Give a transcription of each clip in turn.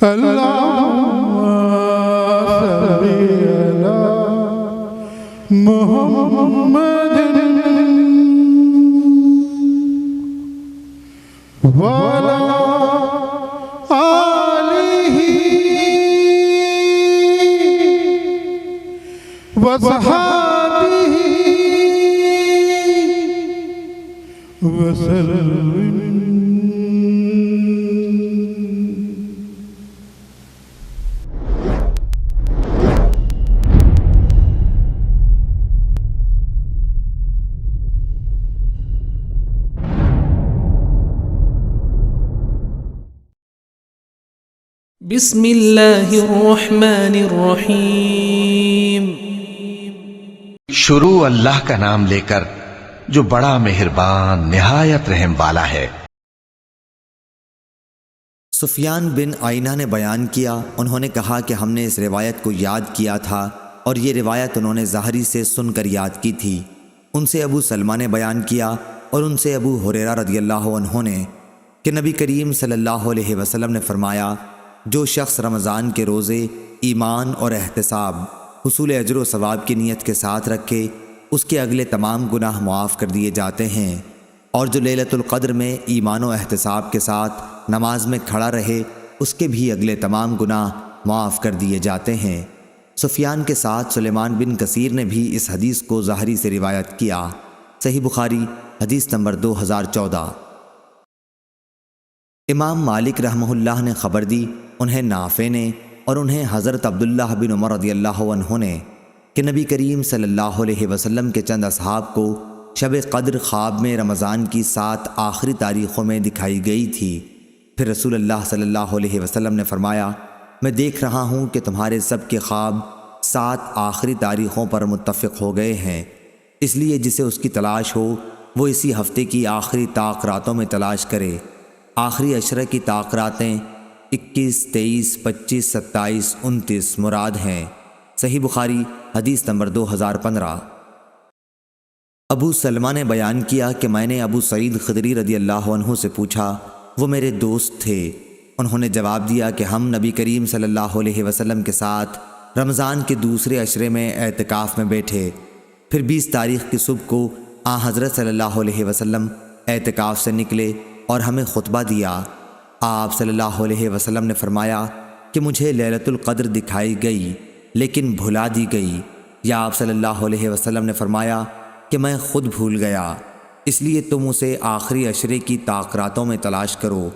اللهم صل على محمد وعلى آله وصحبه وسلم. بسم اللہ الرحمن الرحیم. شروع اللہ کا نام لے کر جو بڑا مہربان نہایت رحم والا ہے. سفیان بن عینہ نے بیان کیا، انہوں نے کہا کہ ہم نے اس روایت کو یاد کیا تھا، اور یہ روایت انہوں نے ظاہری سے سن کر یاد کی تھی. ان سے ابو سلمہ نے بیان کیا اور ان سے ابو ہریرہ رضی اللہ عنہ نے کہ نبی کریم صلی اللہ علیہ وسلم نے فرمایا، جو شخص رمضان کے روزے ایمان اور احتساب حصول اجر و ثواب کی نیت کے ساتھ رکھے، اس کے اگلے تمام گناہ معاف کر دیے جاتے ہیں، اور جو لیلۃ القدر میں ایمان و احتساب کے ساتھ نماز میں کھڑا رہے، اس کے بھی اگلے تمام گناہ معاف کر دیے جاتے ہیں. سفیان کے ساتھ سلیمان بن کثیر نے بھی اس حدیث کو ظاہری سے روایت کیا. صحیح بخاری حدیث نمبر 2014. امام مالک رحمہ اللہ نے خبر دی، انہیں نافع نے اور انہیں حضرت عبداللہ بن عمر رضی اللہ عنہ نے کہ نبی کریم صلی اللہ علیہ وسلم کے چند اصحاب کو شب قدر خواب میں رمضان کی 7 آخری تاریخوں میں دکھائی گئی تھی. پھر رسول اللہ صلی اللہ علیہ وسلم نے فرمایا، میں دیکھ رہا ہوں کہ تمہارے سب کے خواب 7 آخری تاریخوں پر متفق ہو گئے ہیں، اس لیے جسے اس کی تلاش ہو وہ اسی ہفتے کی آخری طاق راتوں میں تلاش کرے. آخری عشرہ کی طاق راتیں 21، 23، 25، 27، 29 مراد ہیں. صحیح بخاری حدیث نمبر 2015. ابو سلمہ نے بیان کیا کہ میں نے ابو سعید خدری رضی اللہ عنہ سے پوچھا، وہ میرے دوست تھے. انہوں نے جواب دیا کہ ہم نبی کریم صلی اللہ علیہ وسلم کے ساتھ رمضان کے دوسرے عشرے میں اعتکاف میں بیٹھے. پھر 20 تاریخ کی صبح کو حضرت صلی اللہ علیہ وسلم اعتکاف سے نکلے اور ہمیں خطبہ دیا. آپ صلی اللہ علیہ وسلم نے فرمایا کہ مجھے لیلۃ القدر دکھائی گئی لیکن بھلا دی گئی، یا آپ صلی اللہ علیہ وسلم نے فرمایا کہ میں خود بھول گیا، اس لیے تم اسے آخری عشرے کی طاق راتوں میں تلاش کرو.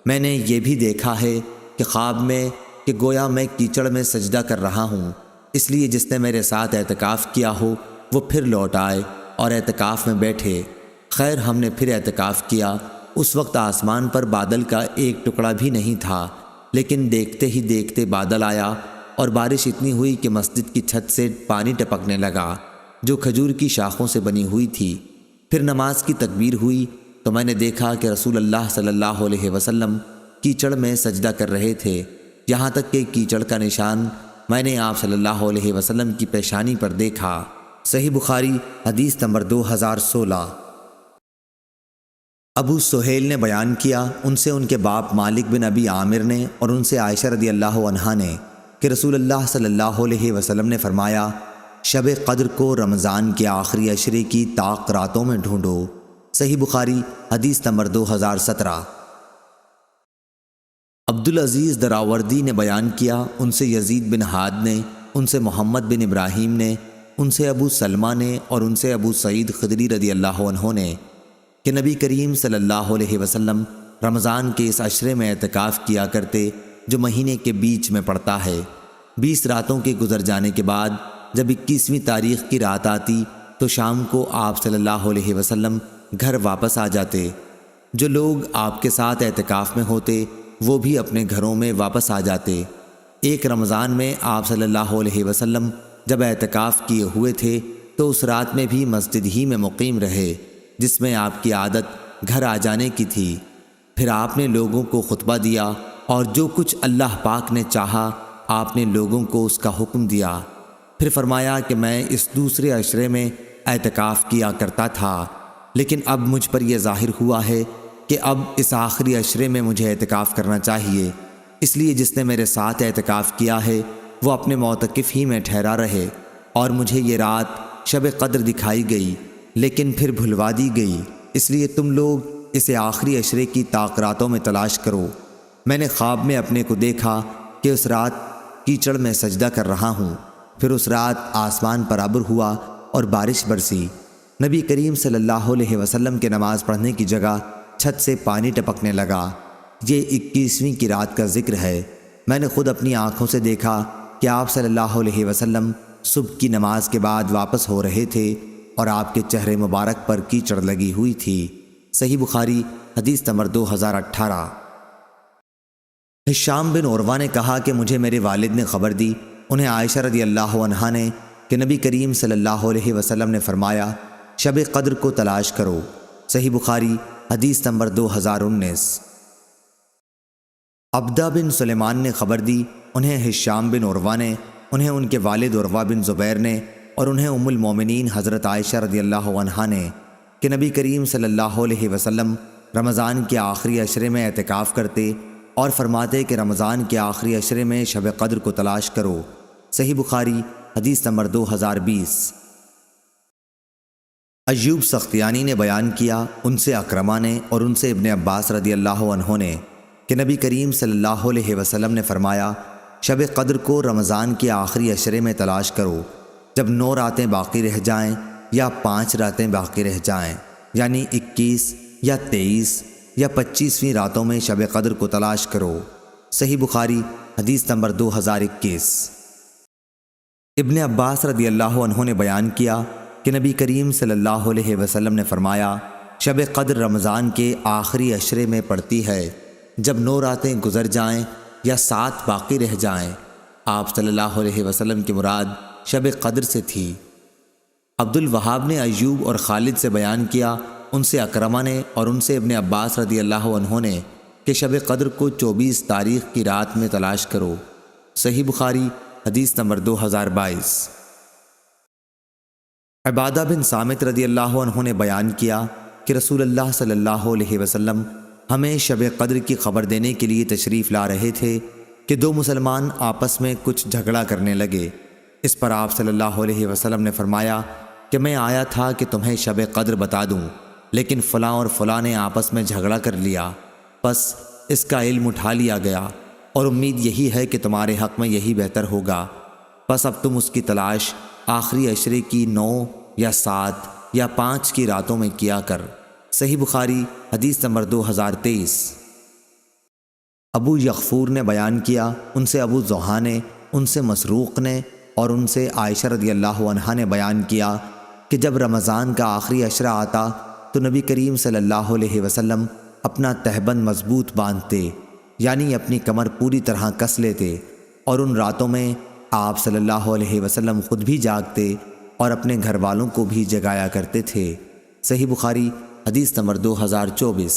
میں نے یہ بھی دیکھا ہے کہ خواب میں کہ گویا میں کیچڑ میں سجدہ کر رہا ہوں، اس لیے جس نے میرے ساتھ اعتکاف کیا ہو وہ پھر لوٹ آئے اور اعتکاف میں بیٹھے. خیر ہم نے پھر اعتکاف کیا. اس وقت آسمان پر بادل کا ایک ٹکڑا بھی نہیں تھا، لیکن دیکھتے ہی دیکھتے بادل آیا اور بارش اتنی ہوئی کہ مسجد کی چھت سے پانی ٹپکنے لگا جو کھجور کی شاخوں سے بنی ہوئی تھی. پھر نماز کی تکبیر ہوئی تو میں نے دیکھا کہ رسول اللہ صلی اللہ علیہ وسلم کیچڑ میں سجدہ کر رہے تھے، یہاں تک کہ کیچڑ کا نشان میں نے آپ صلی اللہ علیہ وسلم کی پیشانی پر دیکھا. صحیح بخاری حدیث نمبر 2016. ابو سہیل نے بیان کیا، ان سے ان کے باپ مالک بن ابی عامر نے اور ان سے عائشہ رضی اللہ عنہا نے کہ رسول اللہ صلی اللہ علیہ وسلم نے فرمایا، شب قدر کو رمضان کے آخری عشرے کی طاق راتوں میں ڈھونڈو. صحیح بخاری حدیث نمبر 2017. عبدالعزیز دراوردی نے بیان کیا، ان سے یزید بن ہاد نے، ان سے محمد بن ابراہیم نے، ان سے ابو سلمہ نے اور ان سے ابو سعید خدری رضی اللہ عنہ نے کہ نبی کریم صلی اللہ علیہ وسلم رمضان کے اس عشرے میں اعتکاف کیا کرتے جو مہینے کے بیچ میں پڑتا ہے. 20 راتوں کے گزر جانے کے بعد جب 21ویں تاریخ کی رات آتی تو شام کو آپ صلی اللہ علیہ وسلم گھر واپس آ جاتے. جو لوگ آپ کے ساتھ اعتکاف میں ہوتے وہ بھی اپنے گھروں میں واپس آ جاتے. ایک رمضان میں آپ صلی اللہ علیہ وسلم جب اعتکاف کیے ہوئے تھے تو اس رات میں بھی مسجد ہی میں مقیم رہے جس میں آپ کی عادت گھر آ جانے کی تھی. پھر آپ نے لوگوں کو خطبہ دیا اور جو کچھ اللہ پاک نے چاہا آپ نے لوگوں کو اس کا حکم دیا. پھر فرمایا کہ میں اس دوسرے عشرے میں اعتکاف کیا کرتا تھا، لیکن اب مجھ پر یہ ظاہر ہوا ہے کہ اب اس آخری عشرے میں مجھے اعتکاف کرنا چاہیے، اس لیے جس نے میرے ساتھ اعتکاف کیا ہے وہ اپنے معتکف ہی میں ٹھہرا رہے، اور مجھے یہ رات شب قدر دکھائی گئی لیکن پھر بھلوا دی گئی، اس لیے تم لوگ اسے آخری عشرے کی طاق راتوں میں تلاش کرو۔ میں نے خواب میں اپنے کو دیکھا کہ اس رات کیچڑ میں سجدہ کر رہا ہوں، پھر اس رات آسمان پر ابر ہوا اور بارش برسی۔ نبی کریم صلی اللہ علیہ وسلم کے نماز پڑھنے کی جگہ چھت سے پانی ٹپکنے لگا۔ یہ 21ویں کی رات کا ذکر ہے۔ میں نے خود اپنی آنکھوں سے دیکھا کہ آپ صلی اللہ علیہ وسلم صبح کی نماز کے بعد واپس ہو رہے تھے اور آپ کے چہرے مبارک پر کیچڑ لگی ہوئی تھی۔ صحیح بخاری حدیث نمبر 2018۔ ہشام بن عروہ نے کہا کہ مجھے میرے والد نے خبر دی، انہیں عائشہ رضی اللہ عنہا نے، کہ نبی کریم صلی اللہ علیہ وسلم نے فرمایا شب قدر کو تلاش کرو۔ صحیح بخاری حدیث نمبر 2019۔ عبدہ بن سلیمان نے خبر دی، انہیں ہشام بن عروہ نے، انہیں ان کے والد عروہ بن زبیر نے، اور انہیں ام المومنین حضرت عائشہ رضی اللہ عنہا نے، کہ نبی کریم صلی اللہ علیہ وسلم رمضان کے آخری عشرے میں اعتکاف کرتے اور فرماتے کہ رمضان کے آخری عشرے میں شب قدر کو تلاش کرو۔ صحیح بخاری حدیث نمبر 2020۔ ایوب سختیانی نے بیان کیا، ان سے اکرمہ نے اور ان سے ابن عباس رضی اللہ عنہ نے، کہ نبی کریم صلی اللہ علیہ وسلم نے فرمایا شب قدر کو رمضان کے آخری عشرے میں تلاش کرو، جب 9 راتیں باقی رہ جائیں یا 5 راتیں باقی رہ جائیں، یعنی 21 یا 23 یا 25ویں راتوں میں شب قدر کو تلاش کرو۔ صحیح بخاری حدیث نمبر 2021۔ ابن عباس رضی اللہ عنہ نے بیان کیا کہ نبی کریم صلی اللہ علیہ وسلم نے فرمایا شب قدر رمضان کے آخری عشرے میں پڑتی ہے جب 9 راتیں گزر جائیں یا 7 باقی رہ جائیں۔ آپ صلی اللہ علیہ وسلم کی مراد شب قدر سے تھی۔ عبد الوہاب نے ایوب اور خالد سے بیان کیا، ان سے اکرمہ نے اور ان سے ابن عباس رضی اللہ عنہ نے، کہ شب قدر کو 24 تاریخ کی رات میں تلاش کرو۔ صحیح بخاری حدیث نمبر 2022۔ عبادہ بن صامت رضی اللہ عنہ نے بیان کیا کہ رسول اللہ صلی اللہ علیہ وسلم ہمیں شب قدر کی خبر دینے کے لیے تشریف لا رہے تھے کہ 2 مسلمان آپس میں کچھ جھگڑا کرنے لگے۔ اس پر آپ صلی اللہ علیہ وسلم نے فرمایا کہ میں آیا تھا کہ تمہیں شب قدر بتا دوں، لیکن فلاں اور فلاں نے آپس میں جھگڑا کر لیا، بس اس کا علم اٹھا لیا گیا، اور امید یہی ہے کہ تمہارے حق میں یہی بہتر ہوگا، بس اب تم اس کی تلاش آخری عشرے کی 9 یا 7 یا 5 کی راتوں میں کیا کر۔ صحیح بخاری حدیث نمبر 2023۔ ابو یغفور نے بیان کیا، ان سے ابو زحا نے، ان سے مسروق نے اور ان سے عائشہ رضی اللہ عنہا نے بیان کیا کہ جب رمضان کا آخری عشرہ آتا تو نبی کریم صلی اللہ علیہ وسلم اپنا تہبند مضبوط باندھتے، یعنی اپنی کمر پوری طرح کس لیتے، اور ان راتوں میں آپ صلی اللہ علیہ وسلم خود بھی جاگتے اور اپنے گھر والوں کو بھی جگایا کرتے تھے۔ صحیح بخاری حدیث نمبر 2024۔